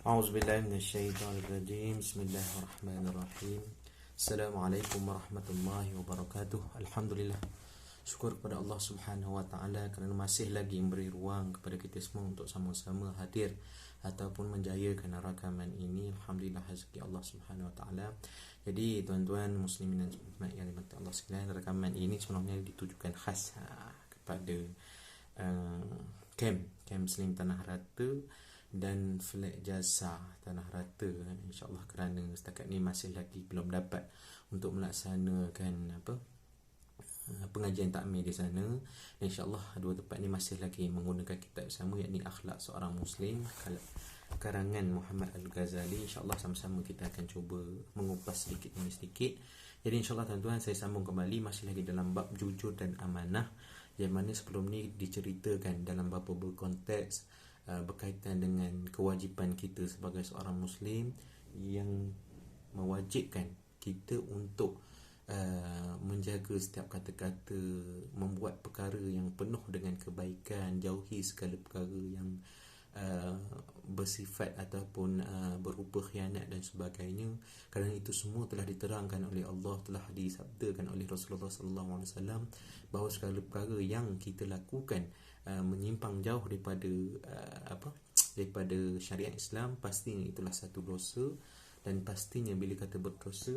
أعوذ بالله من الشيطان الرجيم بسم الله الرحمن الرحيم Assalamualaikum warahmatullahi wabarakatuh. Alhamdulillah, syukur kepada Allah Subhanahu wa taala kerana masih lagi memberi ruang kepada kita semua untuk sama-sama hadir ataupun menjayakan rakaman ini. Alhamdulillah, rezeki Allah Subhanahu wa taala. Jadi tuan-tuan muslimin dan muslimat yang dirahmati Allah sekalian, rakaman ini sebenarnya ditujukan khas kepada kem Muslim Tanah Rata dan flat jasa Tanah Rata, insyaAllah, kerana setakat ni masih lagi belum dapat untuk melaksanakan pengajian takmir di sana. InsyaAllah dua tempat ni masih lagi menggunakan kitab sama, yakni Akhlak Seorang Muslim karangan Muhammad Al-Ghazali. InsyaAllah sama-sama kita akan cuba mengupas sedikit demi sedikit. Jadi insyaAllah tuan-tuan, saya sambung kembali masih lagi dalam bab jujur dan amanah, yang mana sebelum ni diceritakan dalam beberapa konteks berkaitan dengan kewajipan kita sebagai seorang Muslim yang mewajibkan kita untuk menjaga setiap kata-kata, membuat perkara yang penuh dengan kebaikan, jauhi segala perkara yang bersifat ataupun berupa khianat dan sebagainya. Kerana itu semua telah diterangkan oleh Allah, telah disabdakan oleh Rasulullah SAW bahawa segala perkara yang kita lakukan menyimpang jauh daripada daripada syariat Islam, pastinya itulah satu dosa. Dan pastinya bila kata berdosa,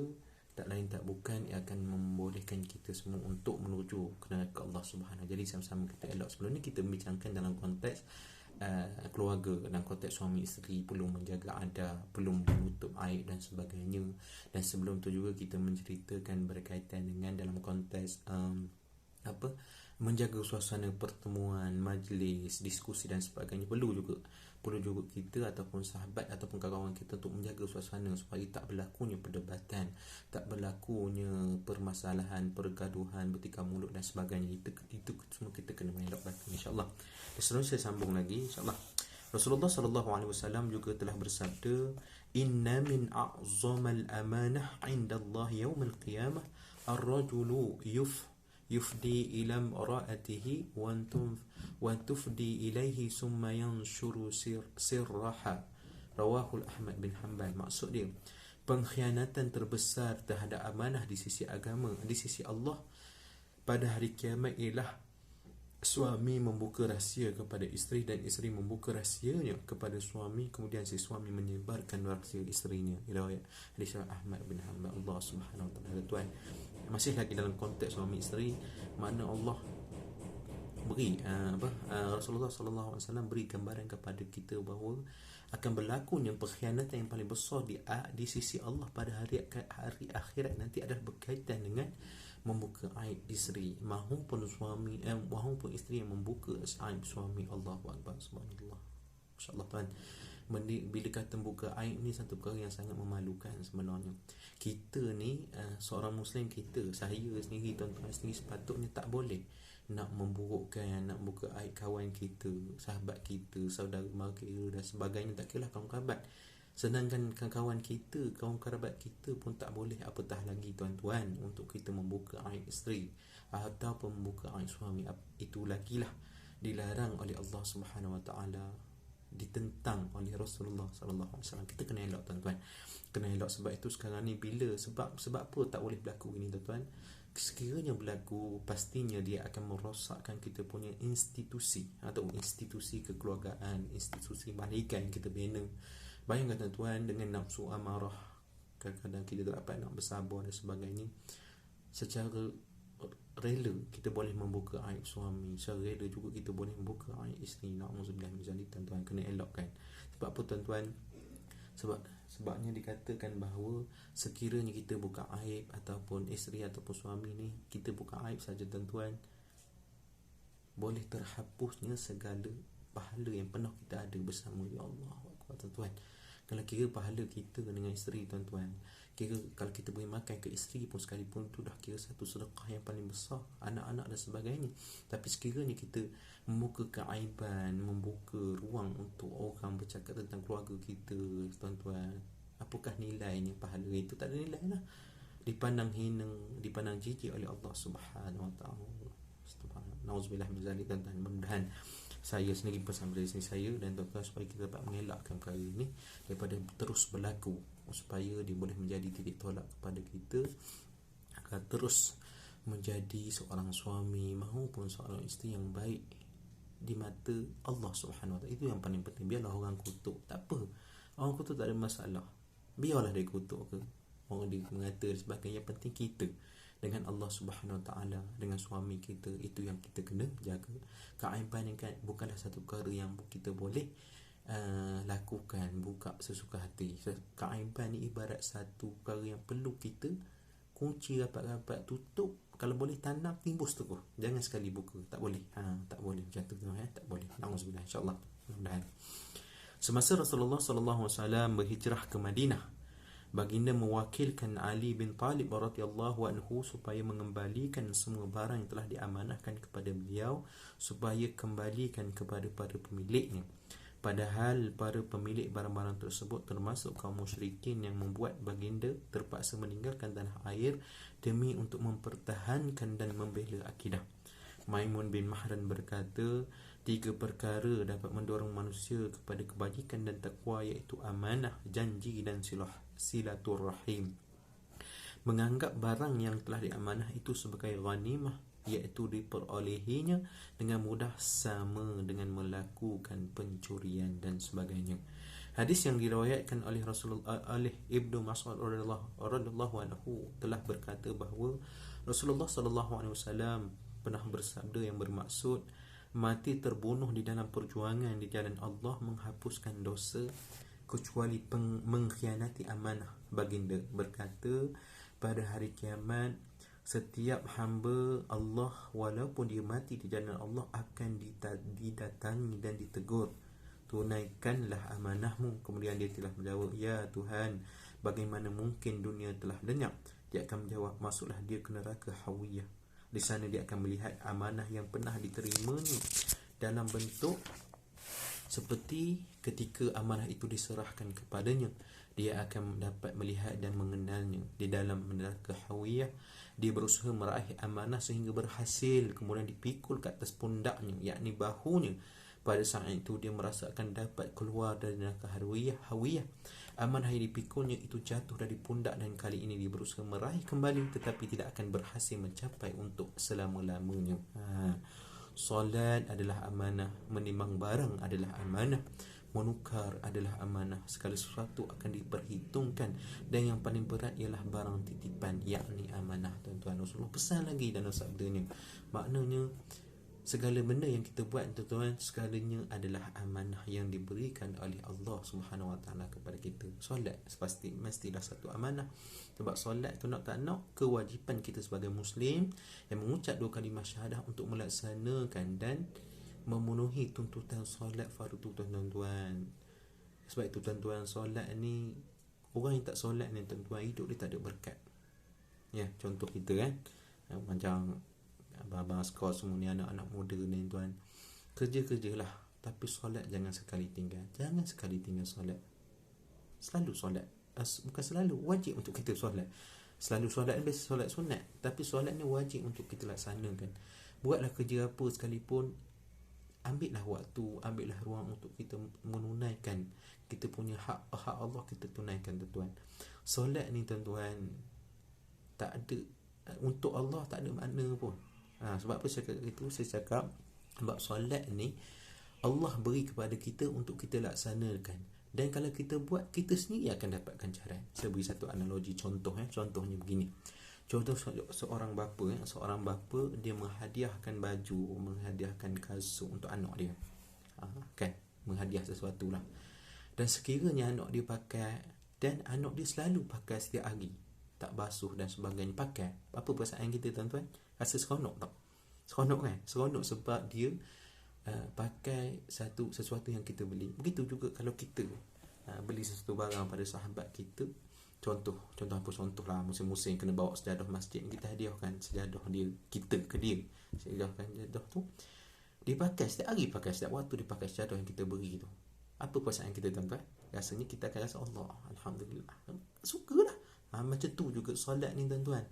tak lain tak bukan ia akan membolehkan kita semua untuk menuju ke neraka Allah Subhanahu. Jadi sama-sama kita elok. Sebelum ni kita membincangkan dalam konteks keluarga, dalam konteks suami isteri perlu menjaga adab, perlu menutup aib dan sebagainya. Dan sebelum tu juga kita menceritakan berkaitan dengan dalam konteks menjaga suasana pertemuan, majlis, diskusi dan sebagainya. Perlu juga kita ataupun sahabat ataupun kawan kita untuk menjaga suasana supaya tak berlakunya perdebatan, tak berlakunya permasalahan, pergaduhan, bertikam mulut dan sebagainya. Itu semua kita kena mengelakkan, insya-Allah. Seterusnya saya sambung lagi, insya-Allah. Rasulullah SAW juga telah bersabda, "Inna min a'zamal amanah 'inda Allah yaumil qiyamah ar-rajulu yufdi ila imra'atihi wa tufdi ilaihi summa yanshuru sirraha." Rawahul Ahmad bin Hanbal. Maksud dia, pengkhianatan terbesar terhadap amanah di sisi agama, di sisi Allah pada hari kiamat ialah suami membuka rahsia kepada isteri dan isteri membuka rahsianya kepada suami, kemudian si suami menyebarkan rahsia isterinya. Riwayat hadis Ahmad bin Hanbal. Allah Subhanahu wa taala, tuan, masih lagi dalam konteks suami isteri, mana Allah beri Rasulullah SAW beri gambaran kepada kita bahawa akan berlakunya pengkhianatan yang paling besar di sisi Allah pada hari akhirat nanti adalah berkaitan dengan membuka aib isteri, mahupun isteri yang membuka aib suami. Allahu Akbar, subhanallah, insya-Allah tuan. Bila kata membuka aib ni satu perkara yang sangat memalukan sebenarnya. Kita ni seorang Muslim, saya sendiri, tuan-tuan sendiri, sepatutnya tak boleh nak memburukkan, nak buka aib kawan kita, sahabat kita, saudara mara kita dan sebagainya. Tak kira kawan kerabat. Sedangkan kawan kita, kawan kerabat kita pun tak boleh, apatah lagi tuan-tuan untuk kita membuka aib isteri ataupun membuka aib suami. Itu lagilah dilarang oleh Allah Subhanahu wa taala, ditentang oleh Rasulullah SAW. Kita kena elok, tuan-tuan, kena elok. Sebab itu sekarang ni sebab apa tak boleh berlaku ini, tuan-tuan? Sekiranya berlaku, pastinya dia akan merosakkan kita punya institusi atau institusi kekeluargaan, institusi bahagian yang kita bina. Bayangkan, tuan-tuan, dengan nafsu amarah, kadang-kadang kita tak dapat nak bersabar dan sebagainya. Secara rela kita boleh membuka aib suami, secara rela juga kita boleh membuka aib isteri. Na'udzubillah min zalik, tuan-tuan, kena elokkan. Sebab apa, tuan-tuan? Sebabnya dikatakan bahawa sekiranya kita buka aib ataupun isteri ataupun suami ni, kita buka aib saja, tuan-tuan, boleh terhapusnya segala pahala yang pernah kita ada bersama ya Allah. Tuan-tuan, kalau kira pahala kita dengan isteri, tuan-tuan, kira kalau kita beri makan ke isteri pun sekalipun, tu dah kira satu sedekah yang paling besar, anak-anak dan sebagainya. Tapi sekiranya kita membuka keaiban, membuka ruang untuk orang bercakap tentang keluarga kita, tuan-tuan, apakah nilainya pahala itu? Tak ada nilai lah. Dipandang hina, dipandang jijik oleh Allah Subhanahu wa taala. Na'udzubillah min zalik, tuan-tuan. Mudah-mudahan Saya sendiri pesan pada diri saya dan tuan-tuan supaya kita dapat mengelakkan perkara ini daripada terus berlaku, supaya dia boleh menjadi titik tolak kepada kita agar terus menjadi seorang suami maupun seorang isteri yang baik di mata Allah Subhanahu Wa Taala. Itu yang paling penting. Biarlah orang kutuk, tak apa, orang kutuk tak ada masalah, biarlah dia kutuk ke, orang dia mengata dan sebagainya. Yang penting kita dengan Allah Subhanahu Wa Taala, dengan suami kita, itu yang kita kena jaga. Keaiban ni kan bukanlah satu perkara yang kita boleh lakukan buka sesuka hati. Keaiban ni ibarat satu perkara yang perlu kita kunci rapat-rapat, tutup, kalau boleh tanam, timbus terus, jangan sekali buka, tak boleh. Tak boleh macam tu, tak boleh. Nauzubillah, insya-Allah. Mudah-mudahan. Semasa Rasulullah sallallahu alaihi wasallam berhijrah ke Madinah, baginda mewakilkan Ali bin Talib radhiyallahu anhu supaya mengembalikan semua barang yang telah diamanahkan kepada beliau, supaya kembalikan kepada para pemiliknya. Padahal para pemilik barang-barang tersebut termasuk kaum musyrikin yang membuat baginda terpaksa meninggalkan tanah air demi untuk mempertahankan dan membela akidah. Maimun bin Mahran berkata, 3 perkara dapat mendorong manusia kepada kebajikan dan takwa, iaitu amanah, janji dan silaturrahim. Menganggap barang yang telah diamanah itu sebagai ghanimah, iaitu diperolehinya dengan mudah, sama dengan melakukan pencurian dan sebagainya. Hadis yang diriwayatkan oleh Rasulullah, oleh Ibnu Mas'ud radhiyallahu anhu telah berkata bahawa Rasulullah sallallahu alaihi wasallam pernah bersabda yang bermaksud, mati terbunuh di dalam perjuangan di jalan Allah menghapuskan dosa kecuali mengkhianati amanah. Baginda berkata, pada hari kiamat setiap hamba Allah walaupun dia mati di jalan Allah akan didatangi dan ditegur, tunaikanlah amanahmu. Kemudian dia telah menjawab, ya Tuhan, bagaimana mungkin dunia telah lenyap? Dia akan menjawab, masuklah dia ke neraka Hawiyah. Di sana dia akan melihat amanah yang pernah diterimanya dalam bentuk seperti ketika amanah itu diserahkan kepadanya. Dia akan dapat melihat dan mengenalnya. Di dalam neraka Hawiyah, dia berusaha meraih amanah sehingga berhasil, kemudian dipikul ke atas pundaknya, yakni bahunya. Pada saat itu dia merasakan dapat keluar dari neraka Hawiyah. Amanah yang dipikulnya itu jatuh dari pundak, dan kali ini dia berusaha meraih kembali tetapi tidak akan berhasil mencapai untuk selama-lamanya. Solat adalah amanah, menimbang barang adalah amanah, menukar adalah amanah. Segala sesuatu akan diperhitungkan, dan yang paling berat ialah barang titipan, yakni amanah. Tuan-tuan, Rasulullah pesan lagi dalam sabdanya, maknanya segala benda yang kita buat, tuan-tuan, segalanya adalah amanah yang diberikan oleh Allah Subhanahu Wa Taala kepada kita. Solat mestilah satu amanah. Sebab solat tu nak tak nak kewajipan kita sebagai Muslim yang mengucap 2 kalimah syahadah untuk melaksanakan dan memenuhi tuntutan solat fardu, tuan-tuan. Sebab itu, tuan-tuan, solat ni, orang yang tak solat ni, tuan-tuan, hidup dia tak ada berkat. Ya, contoh kita kan, macam abang-abang sekolah semua ni, anak-anak muda ni, tuan, kerja-kerjalah, tapi solat jangan sekali tinggal. Jangan sekali tinggal solat. Selalu solat. Bukan selalu, wajib untuk kita solat. Selalu solat, biasa solat sunat, tapi solat ni wajib untuk kita laksanakan. Buatlah kerja apa sekalipun, ambillah waktu, ambillah ruang untuk kita menunaikan kita punya hak Allah, kita tunaikan, tuan-tuan. Solat ni, tuan-tuan, tak ada, untuk Allah tak ada makna pun. Sebab apa saya cakap itu? Saya cakap sebab solat ni Allah beri kepada kita untuk kita laksanakan, dan kalau kita buat, kita sendiri akan dapatkan ganjaran. Saya beri satu analogi, contohnya begini. Contoh seorang bapa dia menghadiahkan baju, menghadiahkan kasut untuk anak dia. Kan, menghadiah sesuatu lah. Dan sekiranya anak dia pakai, dan anak dia selalu pakai setiap hari, tak basuh dan sebagainya, pakai, apa perasaan kita, tuan-tuan? Rasa seronok tak? Seronok kan? Seronok sebab dia pakai sesuatu yang kita beli. Begitu juga kalau kita beli sesuatu barang pada sahabat kita. Contoh lah, musim-musim kena bawa sejadah masjid, kita hadiahkan sejadah dia, kita ke dia hadiahkan sejadah tu, dia pakai setiap hari, pakai setiap waktu, dia pakai sejadah yang kita beri tu. Apa perasaan kita, tuan-tuan? Rasanya kita akan rasa, Allah, Alhamdulillah, sukalah. Macam tu juga solat ni, tuan-tuan.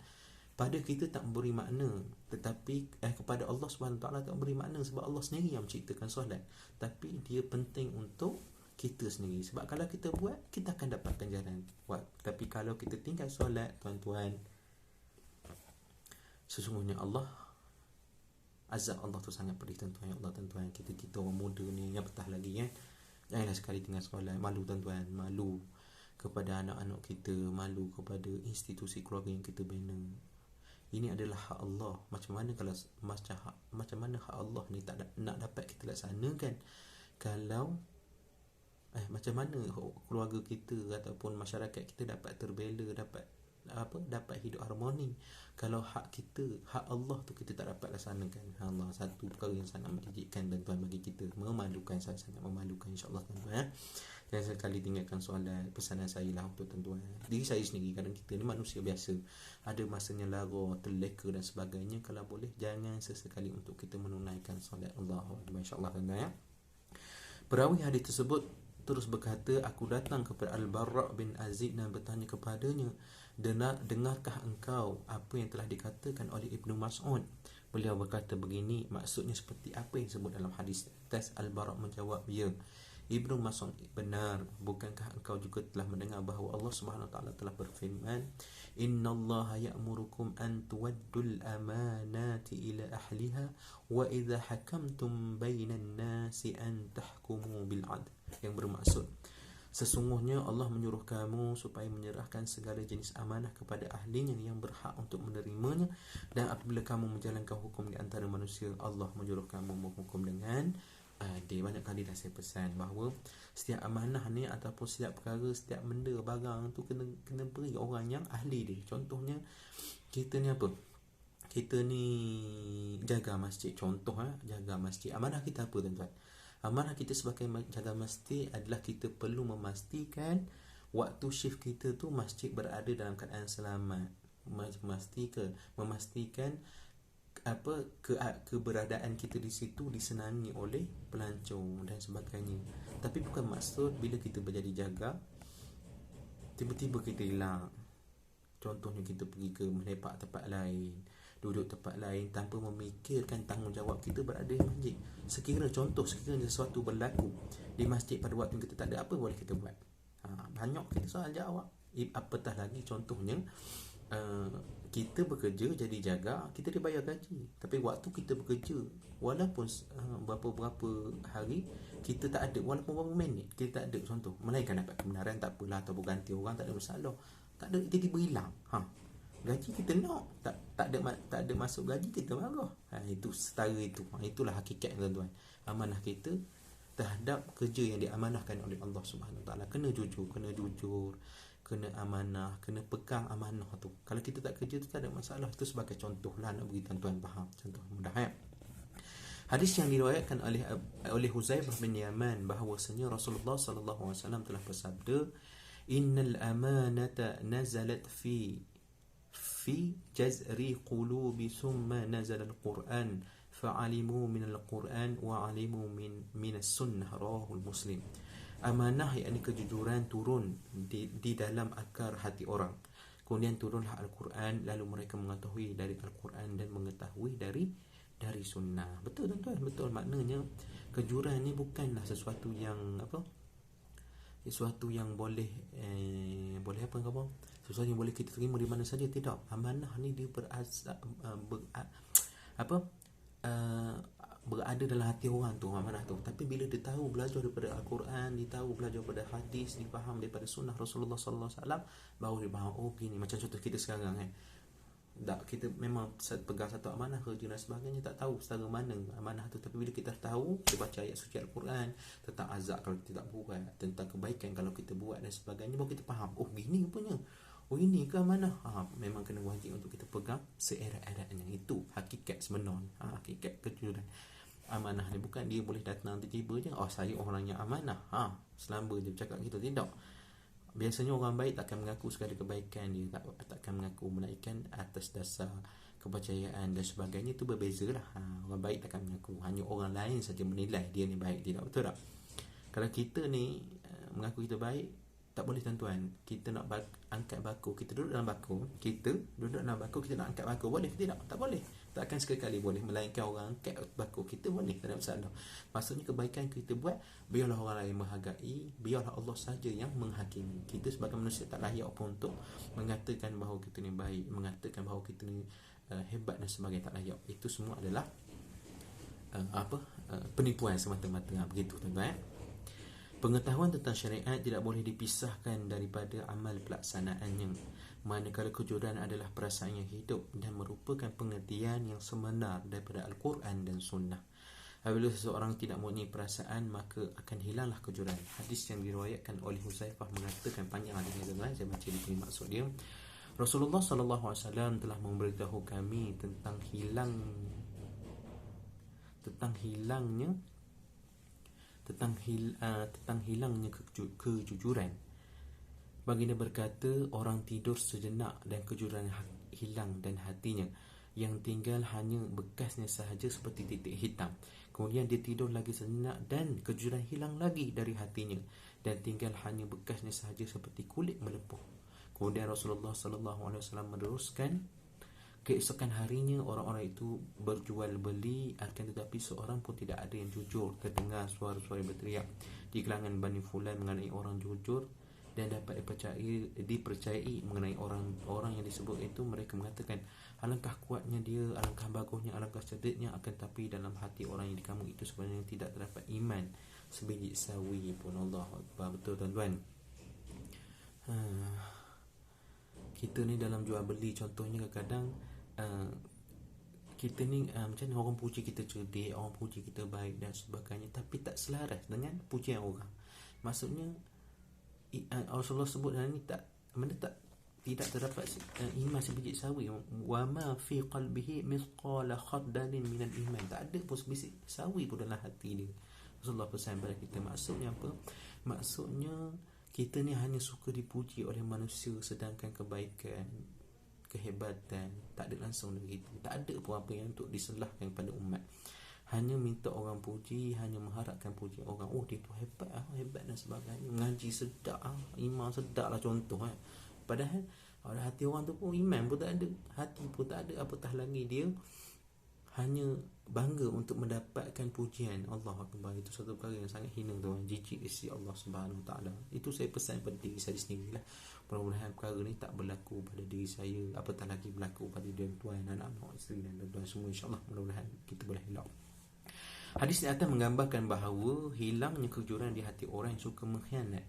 pada kita tak memberi makna, tetapi kepada Allah Subhanahu Taala tak memberi makna sebab Allah sendiri yang menciptakan solat. Tapi dia penting untuk kita sendiri, sebab kalau kita buat, kita akan dapat ganjaran buat. Tapi kalau kita tinggal solat, tuan-tuan, sesungguhnya Allah azab Allah tu sangat pedih, tuan-tuan. Ya Allah, tuan-tuan, kita orang muda ni yang betah lagi kan, janganlah sekali tinggal solat. Malu, tuan-tuan, malu kepada anak-anak kita, malu kepada institusi keluarga yang kita bina. Ini adalah hak Allah. Macam mana hak Allah ni tak nak dapat kita laksanakan kalau macam mana keluarga kita ataupun masyarakat kita dapat terbela, dapat hidup harmoni kalau hak kita, hak Allah tu kita tak dapat laksanakan. Allah, satu perkara yang sangat menjijikkan, tuan-tuan, bagi kita, memalukan, sangat memalukan, insya-Allah, tuan-tuan. Jangan sekali tinggalkan solat. Pesanan saya lah untuk tuan-tuan, diri saya sendiri, kadang kita ni manusia biasa, ada masanya lara, terleka dan sebagainya. Kalau boleh, jangan sesekali untuk kita menunaikan solat. Allahu akbar, insya-Allah, tuan-tuan. Perawi hadis tersebut terus berkata, aku datang kepada Al-Barra' bin Azib dan bertanya kepadanya, dengarkah engkau apa yang telah dikatakan oleh Ibnu Mas'ud? Beliau berkata begini, maksudnya seperti apa yang disebut dalam hadis atas? Al-Barra' menjawab, ya Ibnu Mas'ud, benar. Bukankah engkau juga telah mendengar bahawa Allah Subhanahu Taala telah berfirman, innallaha ya'murukum an tuwaddul amanati ila ahliha wa idza hakamtum bainan nasi an tahkumu bil 'adl. Yang bermaksud, sesungguhnya Allah menyuruh kamu supaya menyerahkan segala jenis amanah kepada ahlinya yang berhak untuk menerimanya, dan apabila kamu menjalankan hukum di antara manusia, Allah menyuruh kamu menghukum dengan adil. Banyak kali dah saya pesan bahawa setiap amanah ni ataupun setiap perkara, setiap benda, barang tu kena beri orang yang ahli dia. Contohnya kita ni apa? Kita ni jaga masjid, contoh jaga masjid. Amanah kita apa, tuan-tuan? Amanah kita sebagai jaga masjid adalah kita perlu memastikan waktu shift kita tu masjid berada dalam keadaan selamat. Memastikan keberadaan kita di situ disenangi oleh pelancong dan sebagainya. Tapi bukan maksud bila kita berjadi jaga tiba-tiba kita hilang. Contohnya kita pergi ke melepak tempat lain, duduk tempat lain tanpa memikirkan tanggungjawab kita berada di masjid. Sekiranya sesuatu berlaku di masjid pada waktu kita tak ada, apa boleh kita buat? Banyak kita soal jawab. Apatah lagi contohnya kita bekerja jadi jaga, kita dibayar gaji, tapi waktu kita bekerja walaupun berapa hari kita tak ada, walaupun berapa minit kita tak ada, contoh melainkan dapat kebenaran, tak apalah, atau berganti orang, tak ada masalah. Tak ada, tiba-tiba hilang. Gaji kita nak, tak ada masuk gaji, kita marah. Itu setara itu. Itulah hakikat, tuan-tuan. Amanah kita terhadap kerja yang diamanahkan oleh Allah Subhanahu Taala. Kena jujur, kena amanah, kena pegang amanah tu. Kalau kita tak kerja tu tak ada masalah. Itu sebagai contoh lah, nak bagi tuan-tuan faham. Contoh mudah Hadis yang diriwayatkan oleh Huzaifah bin Yaman bahawasanya Rasulullah sallallahu alaihi wasallam telah bersabda, innal amanata nazalat fi jazri qulubi summa nazala al-Quran fa'alimu min al-Quran wa alimu min as-sunnah, rawahul Muslim. Amanah yakni kejujuran turun di dalam akar hati orang, kemudian turunlah Al-Quran, lalu mereka mengetahui dari Al-Quran dan mengetahui dari sunnah. Betul, tuan-tuan, betul. Maknanya kejujuran ni bukanlah sesuatu yang boleh apa kau, sesuatu yang boleh kita terima di mana saja, tidak. Amanah ni dia berada dalam hati orang tu, amanah tu. Tapi bila dia tahu belajar daripada Al-Quran, dia tahu belajar daripada hadis, dia faham daripada sunnah Rasulullah sallallahu alaihi wasallam, baru dia faham, oh gini. Macam contoh kita sekarang kita memang pegang satu amanah, kerja dan sebagainya, tak tahu setara mana amanah tu. Tapi bila kita tahu, kita baca ayat suci Al-Quran tentang azab kalau kita tak buat, tentang kebaikan kalau kita buat dan sebagainya, baru kita faham, oh gini rupanya, oh ini ke amanah. Memang kena wajib untuk kita pegang seerat-eratnya. Itu hakikat sebenarnya, hakikat kejujuran. Amanah ni bukan dia boleh datang tiba-tiba je, saya orang yang amanah, selamba je bercakap gitu, tidak. Biasanya orang baik takkan mengaku segala kebaikan dia, takkan mengaku melainkan atas dasar kepercayaan dan sebagainya. Itu berbezalah. Orang baik takkan mengaku, hanya orang lain saja menilai dia ni baik, tidak, betul tak? Kalau kita ni mengaku kita baik, Tak boleh tuan-tuan. Kita nak angkat bako, kita duduk dalam bako, kita nak angkat bako, boleh ke tidak? Tak boleh. Takkan sekali-kali boleh, melainkan orang angkat bako kita boleh, tak ada masalah. Maksudnya kebaikan kita buat, biarlah orang lain menghargai, biarlah Allah saja yang menghakimi. Kita sebagai manusia tak layak pun untuk mengatakan bahawa kita ni baik, mengatakan bahawa kita ni hebat dan sebagainya, tak layak. Itu semua adalah penipuan semata-mata. Begitu tuan-tuan. Pengetahuan tentang syariat tidak boleh dipisahkan daripada amal pelaksanaannya, manakala kejujuran adalah perasaan yang hidup dan merupakan pengertian yang sebenar daripada Al-Quran dan Sunnah. Apabila seseorang tidak mempunyai perasaan, maka akan hilanglah kejujuran. Hadis yang diriwayatkan oleh Huzaifah mengatakan, panjang hadisnya tuan-tuan, saya baca di sini maksud dia. Rasulullah SAW telah memberitahu kami tentang hilangnya kejujuran. Baginda berkata, orang tidur sejenak dan kejujuran hilang dan hatinya, yang tinggal hanya bekasnya sahaja seperti titik hitam. Kemudian dia tidur lagi sejenak dan kejujuran hilang lagi dari hatinya, dan tinggal hanya bekasnya sahaja seperti kulit melepuh. Kemudian Rasulullah SAW meneruskan, keesokan harinya orang-orang itu berjual beli, akan tetapi seorang pun tidak ada yang jujur. Terdengar suara-suara berteriak di kalangan Bani Fulan mengenai orang jujur dan dapat dipercayai mengenai orang yang disebut itu. Mereka mengatakan, alangkah kuatnya dia, alangkah bagusnya, alangkah cerdiknya, akan tapi dalam hati orang yang dikamu itu sebenarnya tidak terdapat iman sebiji sawi pun. Allah Akbar. Betul tuan-tuan. Kita ni dalam jual beli, contohnya kadang-kadang kita ni macam mana, orang puji kita cerdik, orang puji kita baik dan sebagainya, tapi tak selaras dengan pujian orang. Maksudnya Rasulullah sebut dalam ni tidak terdapat iman sebiji sawi. Wa ma fi qalbihi mithqala khardalin minal iman. Tak ada pun sebiji sawi pun dalam hati dia. Rasulullah pesan kepada kita. Maksudnya apa? Maksudnya kita ni hanya suka dipuji oleh manusia, sedangkan kebaikan, kehebatan tak ada langsung dari kita. Tak ada pun apa yang untuk diselahkan kepada umat. Hanya minta orang puji, hanya mengharapkan puji orang. Oh, dia tu hebat dan sebagainya, ngaji sedap, iman sedap lah contoh. Padahal hati orang tu pun iman pun tak ada, hati pun tak ada, apatah lagi dia hanya bangga untuk mendapatkan pujian. Allah Akbar. Itu satu perkara yang sangat hina tuan, jijik isi Allah Subhanahu Wa Taala. Itu saya pesan pada diri saya sendirilah. Mudah-mudahan perkara ni tak berlaku pada diri saya, apatah lagi berlaku pada dia tuan, anak-anak, isteri dan tuan semua, insya-Allah. Mudah-mudahan kita boleh elak. Hadis ini atas menggambarkan bahawa hilangnya kejujuran di hati orang yang suka mengkhianat.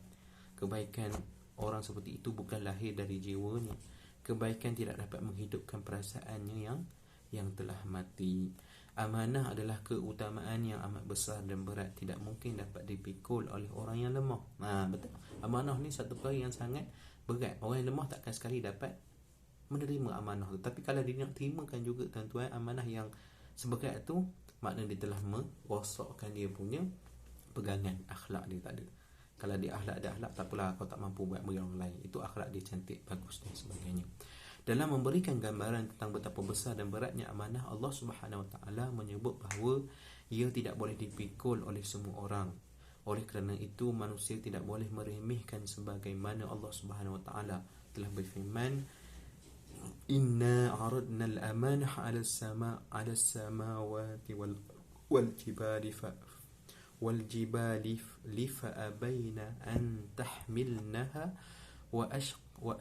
Kebaikan orang seperti itu bukan lahir dari jiwanya. Kebaikan tidak dapat menghidupkan perasaannya yang telah mati. Amanah adalah keutamaan yang amat besar dan berat, tidak mungkin dapat dipikul oleh orang yang lemah. Betul. Amanah ni satu perkara yang sangat berat. Orang yang lemah takkan sekali dapat menerima amanah tu. Tapi kalau dia nak terimakan juga tuan-tuan, amanah yang seberat tu, maknanya dia telah merosakkan dia punya pegangan akhlak dia. Tak ada. Kalau dia akhlak ada akhlak, tak apalah kau tak mampu buat bagi orang lain. Itu akhlak dia cantik, bagus dan sebagainya. Dalam memberikan gambaran tentang betapa besar dan beratnya amanah, Allah Subhanahu Wa Taala menyebut bahawa ia tidak boleh dipikul oleh semua orang. Oleh kerana itu, manusia tidak boleh meremehkan, sebagaimana Allah Subhanahu Wa Taala telah berfirman, Inna aradna al-amanah ala samawati wal jibali fa'abayna an tahmilnaha wa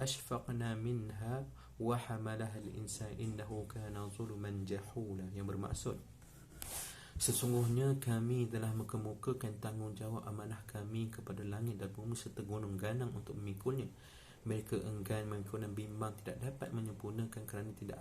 ashfaqna minha wa hamalaha al-insan innahu kana zuluman jahula. Yang bermaksud, sesungguhnya kami telah mengemukakan tanggungjawab amanah kami kepada langit dan bumi serta gunung ganang untuk memikulnya. Mereka enggan mengikut dan bimbang, tidak dapat menyempurnakan kerana tidak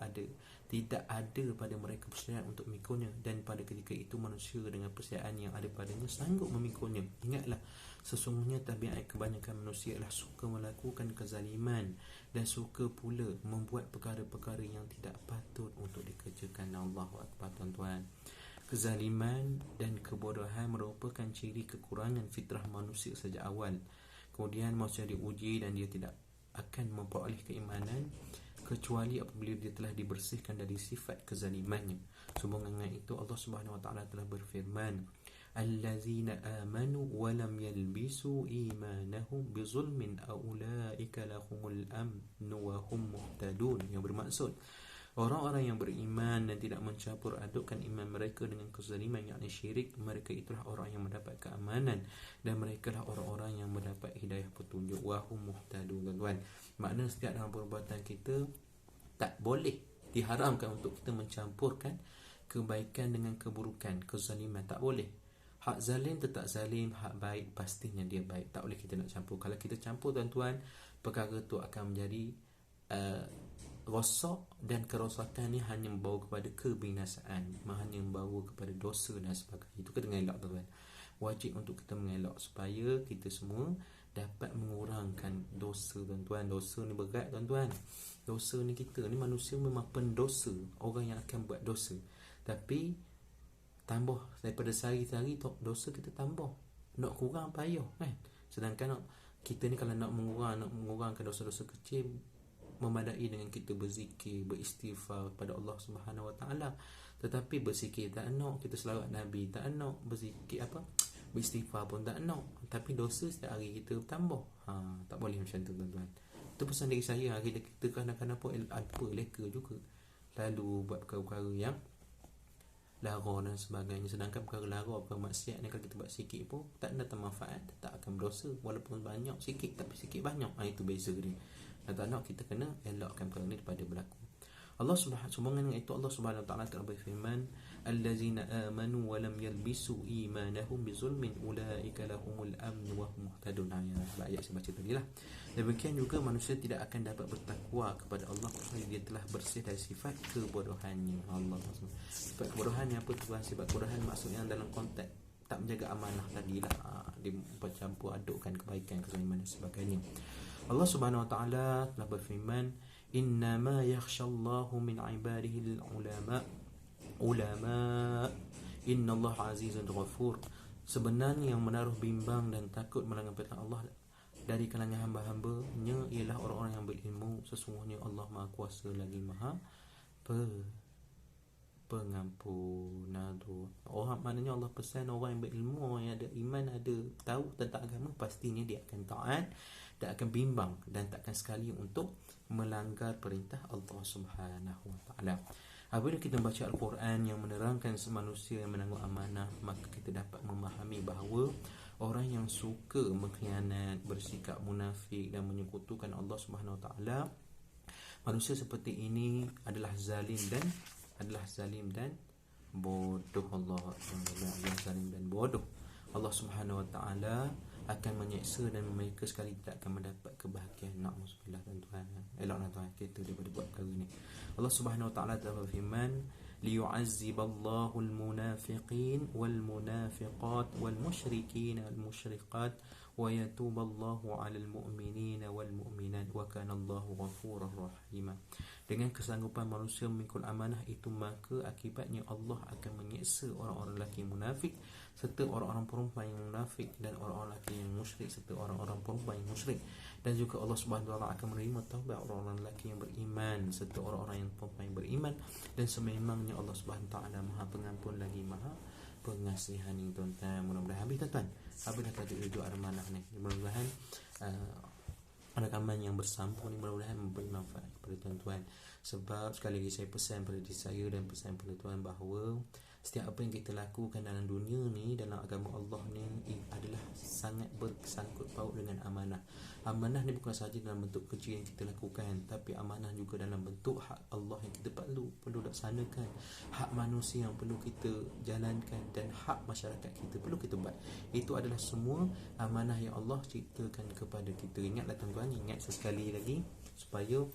ada pada mereka persediaan untuk memikulnya. Dan pada ketika itu manusia dengan persediaan yang ada padanya sanggup memikulnya. Ingatlah, sesungguhnya tabiat kebanyakan manusia adalah suka melakukan kezaliman dan suka pula membuat perkara-perkara yang tidak patut untuk dikerjakan. Allahu Akbar tuan-tuan. Kezaliman dan kebodohan merupakan ciri kekurangan fitrah manusia sejak awal. Kemudian manusia diuji dan dia tidak akan memperoleh keimanan kecuali apabila dia telah dibersihkan dari sifat kezalimannya. Sehubungan dengan itu, Allah Subhanahu Wa Taala telah berfirman, allazina amanu wa lam yalbisu imanahum bizulmin ulaika lahumul amnu wa hum muhtadun, yang bermaksud orang-orang yang beriman dan tidak mencampur adukkan iman mereka dengan kezaliman, yakni syirik, mereka itulah orang yang mendapat keamanan dan mereka lah orang-orang yang mendapat hidayah petunjuk. Wa hum muhtadun, tuan-tuan. Maknanya setiap dalam perbuatan kita tak boleh, diharamkan untuk kita mencampurkan kebaikan dengan keburukan, kezaliman, tak boleh. Hak zalim tetap zalim, hak baik pastinya dia baik, tak boleh kita nak campur. Kalau kita campur, tuan-tuan, perkara tu akan menjadi rosak, dan kerosakan ni hanya membawa kepada kebinasaan, hanya membawa kepada dosa dan sebagainya. Itu kena elak, tuan-tuan. Wajib untuk kita mengelak supaya kita semua dapat mengurangkan dosa, tuan-tuan. Dosa ni berat, tuan-tuan. Dosa ni, kita ni manusia memang pendosa, orang yang akan buat dosa. Tapi tambah daripada sehari-hari dosa kita tambah. Nak kurang payah kan. Sedangkan kita ni kalau nak mengurangkan dosa-dosa kecil, memadai dengan kita berzikir, beristighfar kepada Allah Subhanahu Wa Taala. Tetapi berzikir tak nak, kita selawat Nabi tak nak, berzikir beristighfar pun tak nak, tapi dosa setiap hari kita tambah. Tak boleh macam tu, tuan-tuan. Itu pesan dari saya. Hari kita kadang-kadang apa leka juga, lalu buat perkara-perkara yang lara dan sebagainya. Sedangkan perkara lara, perkara maksiat ni, kalau kita buat sikit pun tak datang manfaat, tak akan berdosa. Walaupun banyak sikit, tapi sikit banyak, itu beza dia. Dan tak nak, kita kena elakkan perkara ni daripada berlaku. Allah Subhanahu itu Allah Subhanahu wa taala telah berfirman, allazina amanu wa lam yalbisu imanahum bizulmin ulaika lahumul amn wa hum muhtadun. Ayat saya baca tadi lah. Demikian juga manusia tidak akan dapat bertakwa kepada Allah kerana dia telah bersih dari sifat kebodohannya. Allah, sifat kebodohan ni apa tu? Sifat kebodohan maksudnya dalam konteks tak menjaga amanah tadilah, dia bercampur adukkan kebaikan, kezaliman dan sebagainya. Allah Subhanahu wa taala telah berfirman, innama yakhshallahu min ibadihi ulama innallaha azizun ghafur. Sebenarnya yang menaruh bimbang dan takut melanggar perintah Allah dari kalangan hamba-hambanya ialah orang-orang yang berilmu. Sesungguhnya Allah Maha Kuasa lagi Maha pengampun. Orang, maknanya Allah pesan orang yang berilmu, orang yang ada iman, ada tahu tentang agama, pastinya dia akan taat, tak akan bimbang dan takkan sekali untuk melanggar perintah Allah Subhanahu wa taala. Apabila kita membaca Al-Quran yang menerangkan manusia yang menanggung amanah, maka kita dapat memahami bahawa orang yang suka mengkhianat, bersikap munafik dan menyekutukan Allah Subhanahu wa taala, manusia seperti ini adalah zalim dan bodoh. Allah zalim dan bodoh. Allah Subhanahu wa taala akan menyeksa dan mereka sekali tidak akan mendapat kebahagiaan. Na'udzubillah, tuan-tuan. Eloklah, tuan, kita daripada buat perkara ni. Allah Subhanahu wa taala telah berfirman, liyu'azziballahu al-munafiqin wal-munafiqat wal-musyrikin wal-musyriqat wa yatuballahu 'alal mu'minina wal-mu'minat wa kana Allahu ghafurur rahim. Dengan kesanggupan manusia memikul amanah itu, maka akibatnya Allah akan menyeksa orang-orang lelaki munafik serta orang-orang perempuan yang munafik, dan orang-orang lelaki yang musyrik serta orang-orang perempuan yang musyrik. Dan juga Allah Subhanahu wa taala akan menerima taubat orang-orang lelaki yang beriman serta orang-orang yang perempuan yang beriman. Dan sememangnya Allah Subhanahu wa taala Maha Pengampun lagi Maha Pengasihan ini, tuan-tuan. Mudah-mudahan habis, tuan-tuan. Habis dah tajuk amanah ni. Mudah-mudahan rakaman yang bersambung ni mudah-mudahan memberi manfaat kepada tuan-tuan. Sebab sekali lagi saya pesan pada diri saya dan pesan pada tuan bahawa setiap apa yang kita lakukan dalam dunia ni, dalam agama Allah ni, adalah sangat bersangkut paut dengan amanah. Amanah ni bukan sahaja dalam bentuk kerja yang kita lakukan, tapi amanah juga dalam bentuk hak Allah yang kita perlu laksanakan, hak manusia yang perlu kita jalankan, dan hak masyarakat kita perlu kita buat. Itu adalah semua amanah yang Allah ciptakan kepada kita. Ingatlah, tuan-tuan, ingat sekali lagi supaya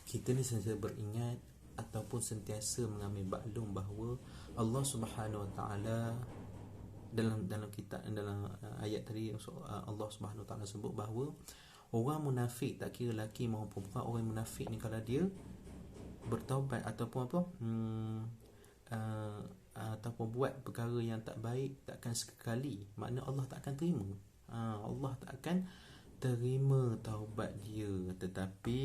kita ni sentiasa beringat ataupun sentiasa mengambil maklum bahawa Allah Subhanahu wa taala dalam kitab, dalam ayat tadi, Allah Subhanahu wa taala sebut bahawa orang munafik, tak kira lelaki maupun perempuan, orang munafik ni kalau dia bertaubat ataupun ataupun buat perkara yang tak baik, takkan sekali, makna Allah tak akan terima. Allah tak akan terima taubat dia. Tetapi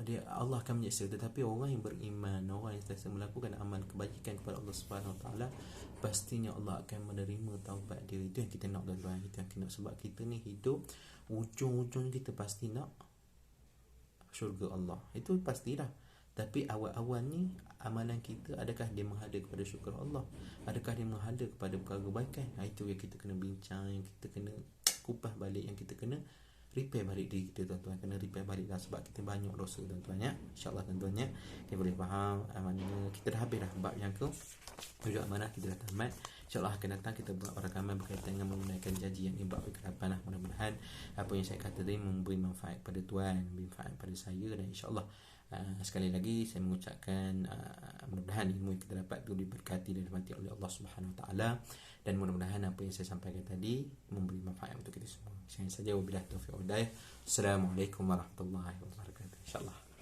dia Allah akan menyiksa. Tetapi orang yang beriman, orang yang sentiasa melakukan amal kebajikan kepada Allah Subhanahu Wa Taala, pastinya Allah akan menerima taubat dia. Itu yang kita nak, tuan-tuan. Itu yang kita nak, sebab kita ni hidup, ujung-ujung kita pasti nak syurga Allah. Itu pastilah. Tapi awal-awal ni amalan kita, adakah dia menghala kepada syukur Allah, adakah dia menghala kepada perkara kebaikan? Itu yang kita kena bincang, yang kita kena kupas balik, yang kita kena repair balik diri kita, tuan-tuan. Kena repair balik lah, sebab kita banyak dosa, tuan-tuan ya. InsyaAllah, tuan-tuan ya, kita boleh faham maknanya. Kita dah habis dah bab yang ke tujuh amanah, kita dah tamat. InsyaAllah akan datang kita buat rakaman berkaitan dengan menunaikan janji, yang bab ke-8 lah. Mudah-mudahan apa yang saya kata tadi memberi manfaat pada tuan, memberi manfaat pada saya, dan insyaAllah sekali lagi saya mengucapkan mudah-mudahan ilmu yang kita dapat itu diberkati dan dirahmati oleh Allah Subhanahu Wa Taala, dan mudah-mudahan apa yang saya sampaikan tadi memberi manfaat untuk kita semua. Saya saja, wabillahi taufiq wal hidayah. Assalamualaikum warahmatullahi wabarakatuh. InsyaAllah.